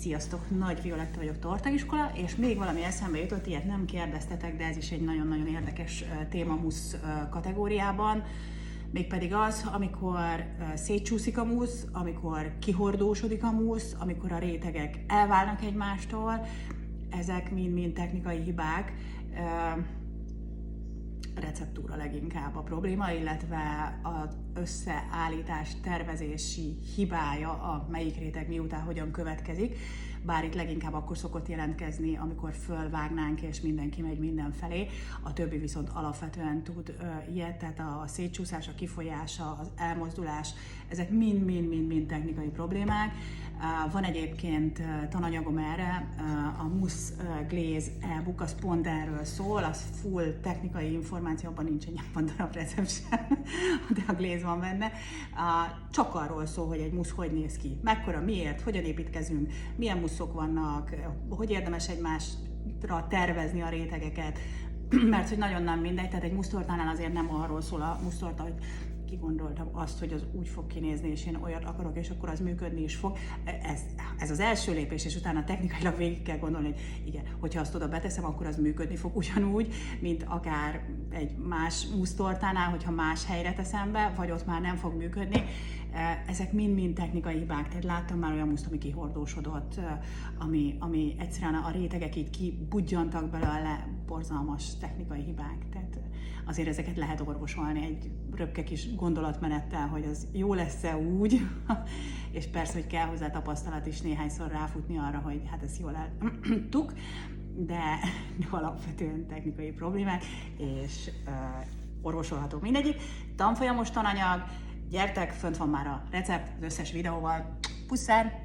Sziasztok, Nagy Violetta vagyok, Tortaiskola, és még valami eszembe jutott, ilyet nem kérdeztetek, de ez is egy nagyon-nagyon érdekes téma musz kategóriában. Mégpedig az, amikor szétcsúszik a musz, amikor kihordósodik a musz, amikor a rétegek elválnak egymástól, ezek mind-mind technikai hibák. Receptúra leginkább a probléma, illetve az összeállítás tervezési hibája, a melyik réteg miután hogyan következik, bár itt leginkább akkor szokott jelentkezni, amikor fölvágnánk és mindenki megy mindenfelé, a többi viszont alapvetően tud ilyet, tehát a szétcsúszás, a kifolyás, az elmozdulás, ezek mind technikai problémák. Van egyébként tananyagom erre, a Mousse Glaze e-book, az pont erről szól, az full technikai információ, abban nincs egy darab recept sem, de a glaze van benne. Csak arról szól, hogy egy mousse hogy néz ki, mekkora, miért, hogyan építkezünk, milyen muszok vannak, hogy érdemes egymásra tervezni a rétegeket, mert hogy nagyon nem mindegy, tehát egy musztortánál azért nem arról szól a musztorta, hogy kigondoltam azt, hogy az úgy fog kinézni, és én olyat akarok, és akkor az működni is fog. Ez az első lépés, és utána technikailag végig kell gondolni, hogy igen, hogyha azt oda beteszem, akkor az működni fog ugyanúgy, mint akár egy más musztortánál, hogyha más helyre teszem be, vagy ott már nem fog működni. Ezek mind technikai hibák, tehát láttam már olyan muszt, ami kihordósodott, ami egyszerűen a rétegek így kibudjantak belőle, borzalmas technikai hibák. Tehát azért ezeket lehet orvosolni egy röpke kis gondolatmenettel, hogy az jó lesz-e úgy, és persze, hogy kell hozzá tapasztalat is néhányszor ráfutni arra, hogy hát ezt jól eltuk, de alapvetően technikai problémák, és orvosolható mindegyik. Tanfolyamos tananyag, gyertek, fönt van már a recept az összes videóval. Pusszár!